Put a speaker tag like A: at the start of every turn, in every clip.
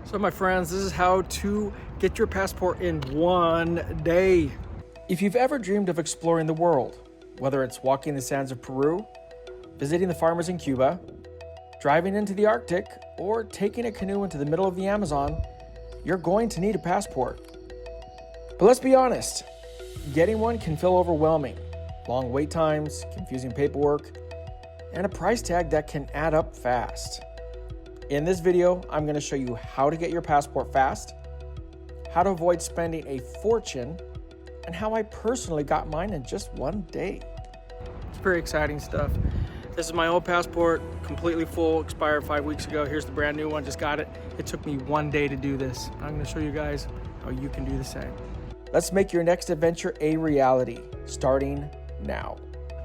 A: So my friends, this is how to get your passport in one day. If you've ever dreamed of exploring the world, whether it's walking the sands of Peru, visiting the farmers in Cuba, driving into the Arctic, or taking a canoe into the middle of the Amazon, you're going to need a passport. But let's be honest, getting one can feel overwhelming. Long wait times, confusing paperwork, and a price tag that can add up fast. In this video, I'm going to show you how to get your passport fast, how to avoid spending a fortune, and how I personally got mine in just one day. It's very exciting stuff. This is my old passport, completely full, expired 5 weeks ago. Here's the brand new one, just got it. It took me one day to do this. I'm going to show you guys how you can do the same. Let's make your next adventure a reality, starting now.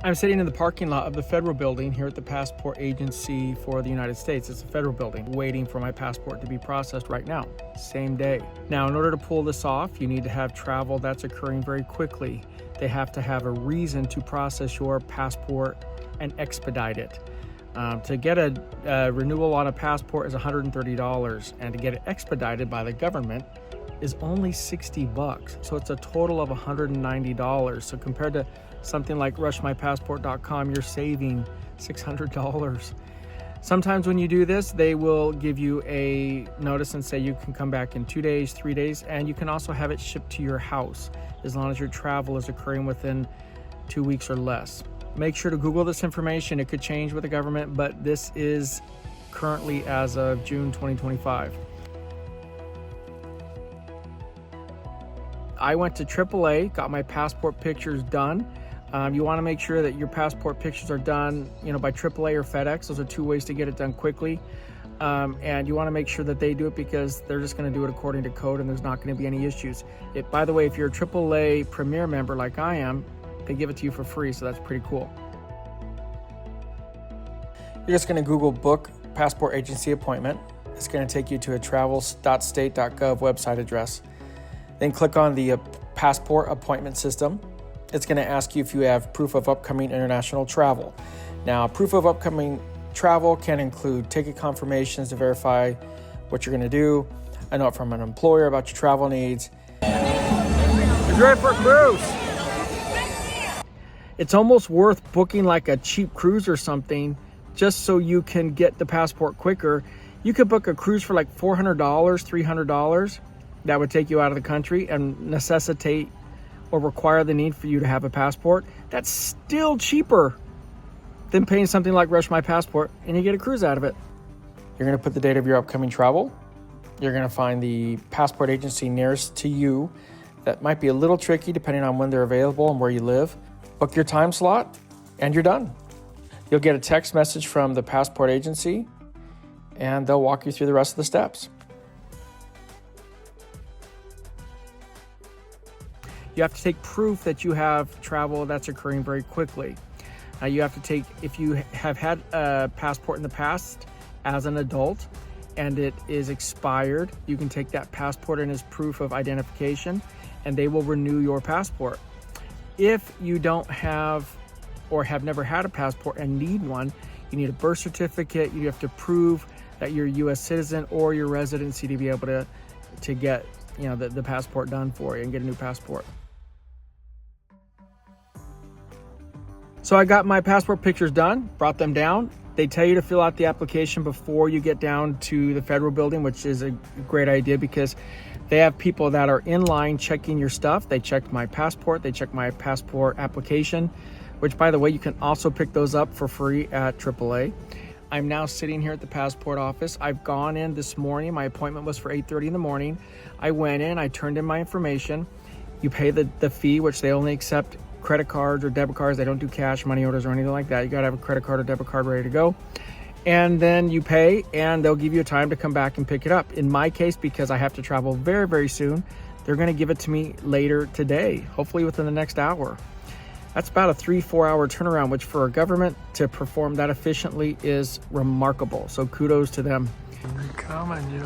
A: I'm sitting in the parking lot of the federal building here at the Passport Agency for the United States. It's a federal building, waiting for my passport to be processed right now, same day. Now, in order to pull this off, you need to have travel that's occurring very quickly. They have to have a reason to process your passport and expedite it. To get a renewal on a passport is $130, and to get it expedited by the government is only $60. So it's a total of $190. So compared to something like RushMyPassport.com, you're saving $600. Sometimes when you do this, they will give you a notice and say you can come back in 2 days, 3 days, and you can also have it shipped to your house as long as your travel is occurring within 2 weeks or less. Make sure to Google this information. It could change with the government, but this is currently as of June 2025. I went to AAA, got my passport pictures done. You want to make sure that your passport pictures are done, by AAA or FedEx. Those are two ways to get it done quickly. And you want to make sure that they do it because they're just going to do it according to code and there's not going to be any issues. By the way, if you're a AAA Premier member like I am, they give it to you for free, so that's pretty cool. You're just going to Google book passport agency appointment. It's going to take you to a travels.state.gov website address. Then click on the passport appointment system. It's going to ask you if you have proof of upcoming international travel. Now, proof of upcoming travel can include ticket confirmations to verify what you're going to do, a note from an employer about your travel needs. It's ready for a cruise. It's almost worth booking like a cheap cruise or something just so you can get the passport quicker. You could book a cruise for like $400, $300. That would take you out of the country and necessitate or require the need for you to have a passport. That's still cheaper than paying something like RushMyPassport, and you get a cruise out of it. You're going to put the date of your upcoming travel. You're going to find the passport agency nearest to you. That might be a little tricky depending on when they're available and where you live. Book your time slot, and you're done. You'll get a text message from the passport agency, and they'll walk you through the rest of the steps. You have to take proof that you have travel that's occurring very quickly. You have to take, if you have had a passport in the past as an adult and it is expired, you can take that passport in as proof of identification and they will renew your passport. If you don't have or have never had a passport and need one, you need a birth certificate. You have to prove that you're a U.S. citizen or your residency to be able to get the passport done for you and get a new passport. So I got my passport pictures done, brought them down. They tell you to fill out the application before you get down to the federal building, which is a great idea because they have people that are in line checking your stuff. They checked my passport, they checked my passport application, which by the way, you can also pick those up for free at AAA. I'm now sitting here at the passport office. I've gone in this morning. My appointment was for 8:30 in the morning. I went in, I turned in my information. You pay the fee, which they only accept credit cards or debit cards. They don't do cash, money orders, or anything like that. You gotta have a credit card or debit card ready to go. And then you pay and they'll give you a time to come back and pick it up. In my case, because I have to travel very, very soon, they're gonna give it to me later today, hopefully within the next hour. That's about a 3-4 hour turnaround, which for a government to perform that efficiently is remarkable. So kudos to them. You come and you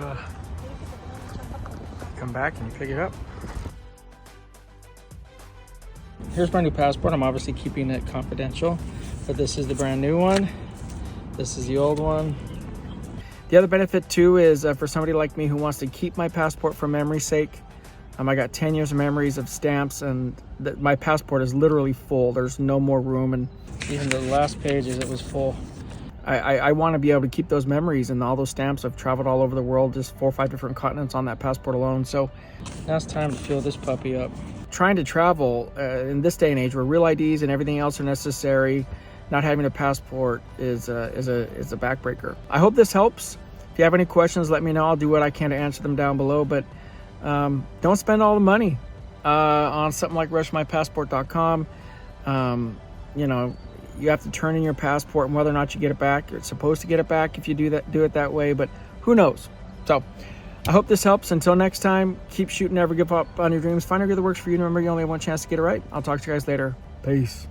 A: come back and you pick it up. Here's my new passport. I'm obviously keeping it confidential, but this is the brand new one. This is the old one. The other benefit too is for somebody like me who wants to keep my passport for memory's sake. I got 10 years of memories of stamps, and my passport is literally full. There's no more room, and even the last pages, it was full. I want to be able to keep those memories and all those stamps. I've traveled all over the world, just 4 or 5 different continents on that passport alone. So now it's time to fill this puppy up. Trying to travel in this day and age where real IDs and everything else are necessary, not having a passport is a backbreaker. I hope this helps. If you have any questions, let me know. I'll do what I can to answer them down below. But don't spend all the money on something like RushMyPassport.com. You know, you have to turn in your passport, and whether or not you get it back, you're supposed to get it back if you do it that way. But who knows? So I hope this helps. Until next time, keep shooting, never give up on your dreams. Find a career that works for you. Remember, you only have one chance to get it right. I'll talk to you guys later. Peace.